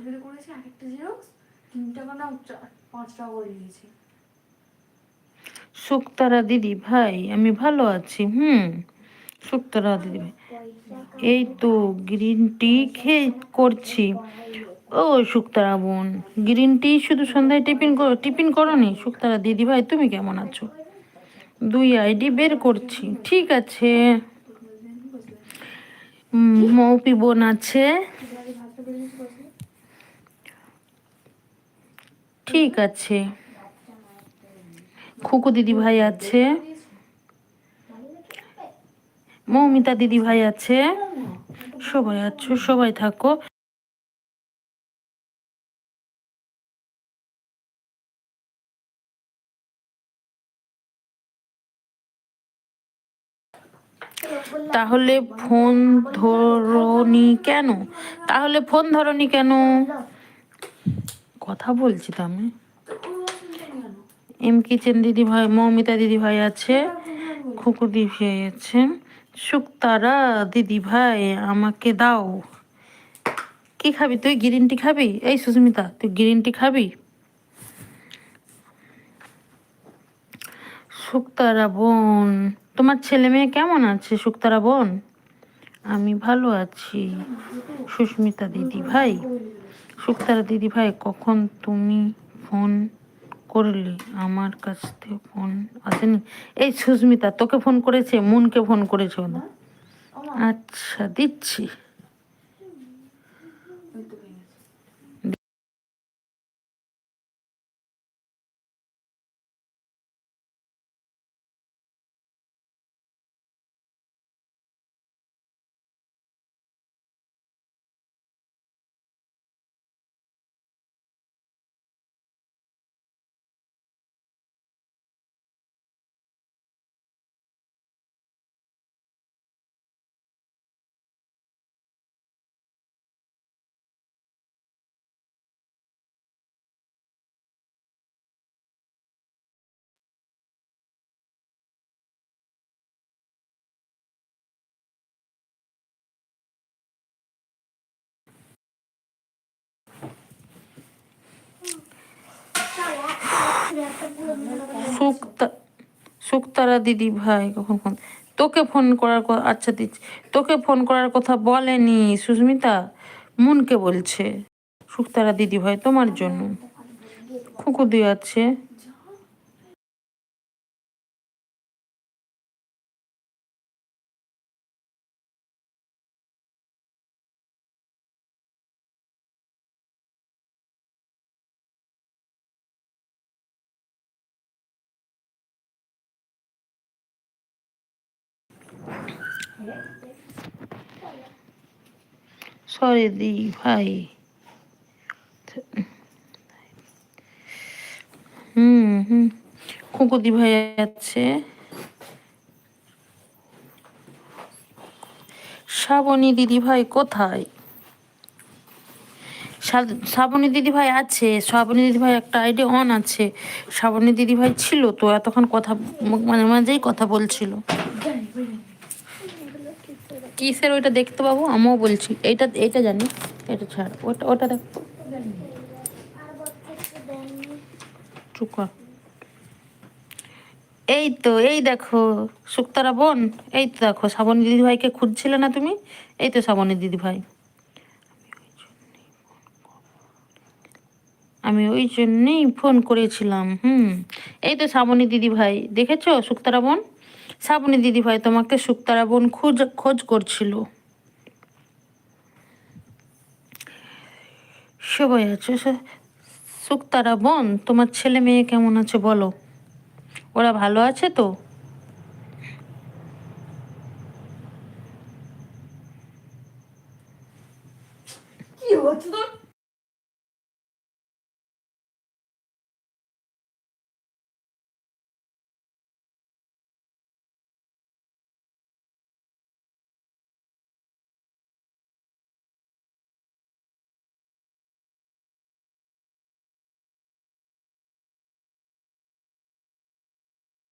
কেটে করেছি, এক একটা জেরক্স 3 টাকা না 5 টাকা করে নিয়েছি। শুক্তারা দিদি ভাই আমি ভালো আছি। শুক্তারা দিদি ভাই এই তো গ্রিন টি খেয়ে করছি। ও শুক্তারা বোন, গ্রিন টি শুধু সন্ধ্যায় টিফিন করনি? শুক্তারা দিদি ভাই তুমি কেমন আছো? 2 আইডি বের করছি। ঠিক আছে। মৌপি বোন আছে। ঠিক আছে। খুকু দিদি ভাই আছে, মৌমিতা দিদি ভাই আছে, সবাই আছো, সবাই থাকো। তাহলে ফোন ধরনি কেন? কথা বলছি তো আমি। এম কিচেন দিদি ভাই, মৌমিতা দিদি ভাই আছে, খুকু দিদি ভাই আছে। শুক্তারা দিদি ভাই আমাকে দাও। কি খাবি তুই? গ্রিন টি খাবি? এই সুস্মিতা তুই গ্রিন টি খাবি? শুক্তারা বোন, তোমার ছেলে মেয়ে কেমন আছে? শুক্তারা বোন আমি ভালো আছি। সুস্মিতা দিদি ভাই, শুক্তারা দিদি ভাই কখন তুমি ফোন করলে? আমার কাছ থেকে ফোন আসেনি। এই সুস্মিতা তোকে ফোন করেছে, মুনকে ফোন করেছে ওদের। আচ্ছা দিচ্ছি। শুক্তারা দিদি ভাই কখন ফোন? তোকে ফোন করার কথা, আচ্ছা দিচ্ছি। তোকে ফোন করার কথা বলেনি সুস্মিতা, মুনকে বলছে। শুক্তারা দিদি ভাই তোমার জন্য। খুকু দিয়ে আছে। সরি দি ভাই। খুকু দি ভাই আছে। শ্রাবণী দিদি ভাই কোথায়? শ্রাবণী দিদি ভাই আছে, শ্রাবণী দিদি ভাই একটা আইডি অন আছে। শ্রাবণী দিদি ভাই ছিল তো এতক্ষণ কথা, মানে মাঝেই কথা বলছিল। কিসের ওইটা দেখতে পাবো? আমিও বলছি এইটা, এইটা জানি, এটা ছাড়, ওটা ওটা দেখ। চুপ কর। এই তো, এই দেখো শুক্তারা বোন, এই তো দেখো শ্রাবণী দিদি ভাইকে খুঁজছিলে না তুমি? এই তো শ্রাবণী দিদি ভাই। আমি ওই জন্যেই ফোন করেছিলাম। এই তো শ্রাবণী দিদি ভাই, দেখেছো শুক্তারা বোন? শ্রাবণী দিদি ভাই তোমাকে শুক্তারা বোন খোঁজ করছিল। সবাই আছে। শুক্তারা বোন তোমার ছেলে মেয়ে কেমন আছে বলো? ওরা ভালো আছে তো?